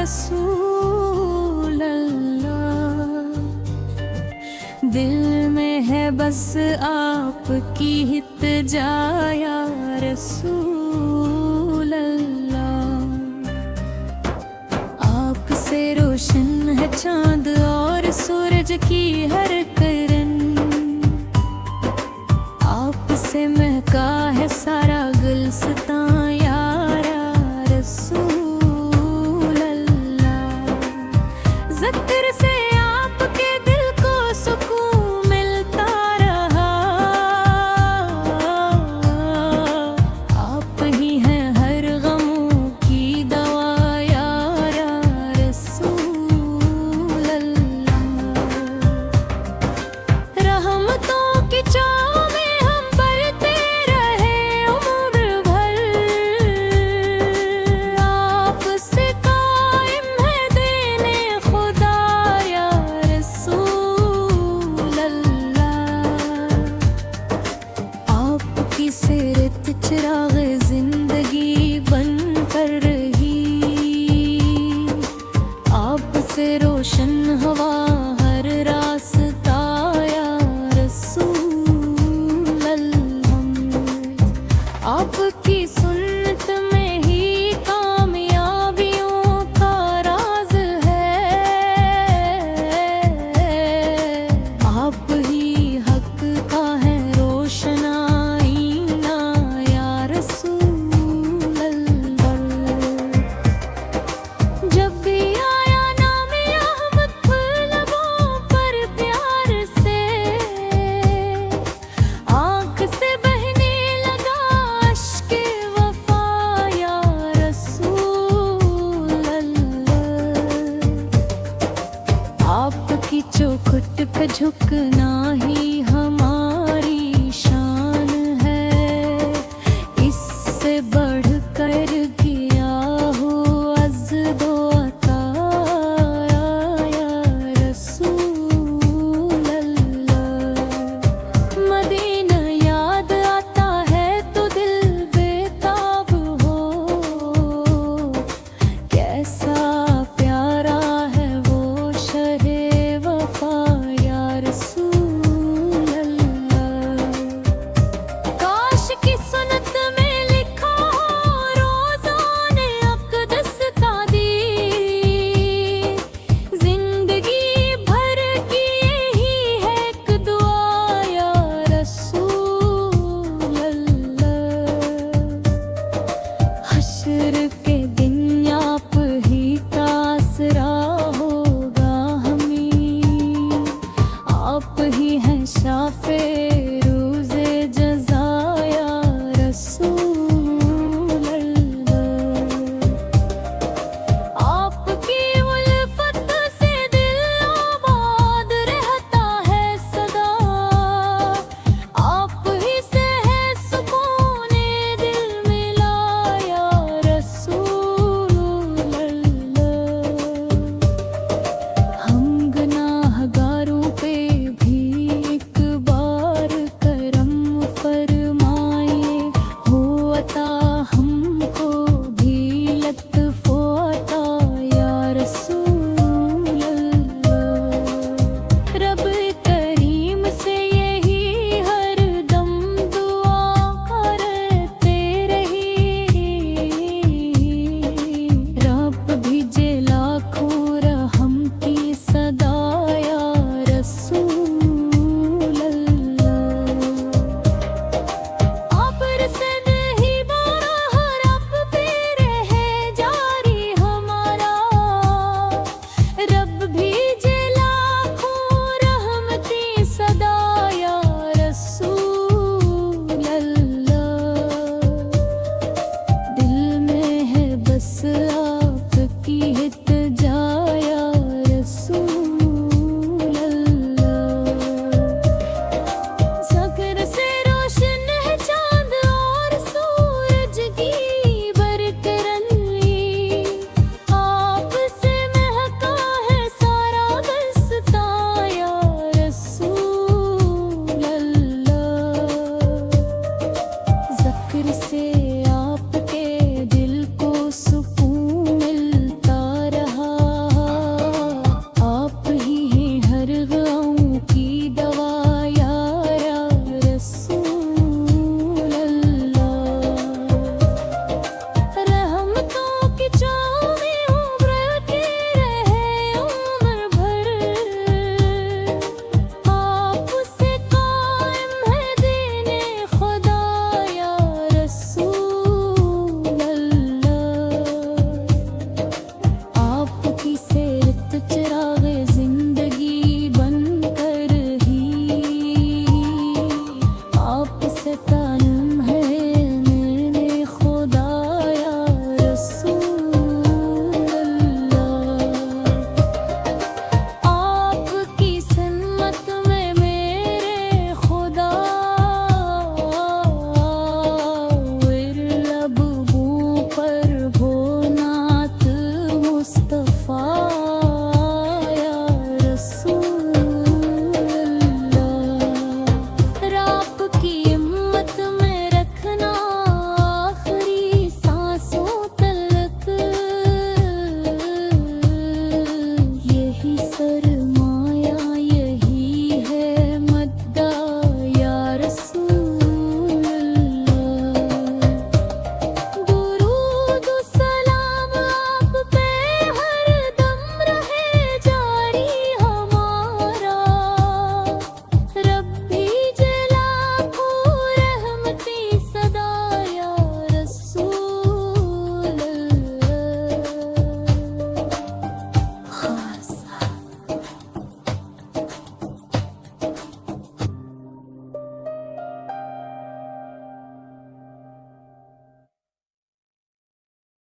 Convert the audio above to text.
रसूल अल्लाह। दिल में है बस आपकी हित्जा या रसूल अल्लाह। आपसे रोशन है चांद और सूरज की हर किरण, आपसे महका है सारा गुलस्तां यारा रसूल अल्लाह। ज़िक्र से आपके दिल को सुकून मिलता रहा, आप ही हैं हर गमों की दवा यारा रसूल अल्लाह। रहमतों की छाँव में हम पलते रहे उम्र भर, आपसे कायम है देने खुदा या रसूल अल्लाह। आपकी सीरत चिराग जिंदगी बन कर रही, आपसे रोशन हवा हर रास्ता या रसूल अल्लाह। आपकी सुन्नत में ही कामयाबियों का राज है, आप ही हक का है रोशनाईना या रसूल अल्लाह। जब भी आया नाम अहमद लबों पर प्यार से, आँख से बहने लगा अश्के वफा या रसूल अल्लाह। आपकी चौखट पे झुकना ही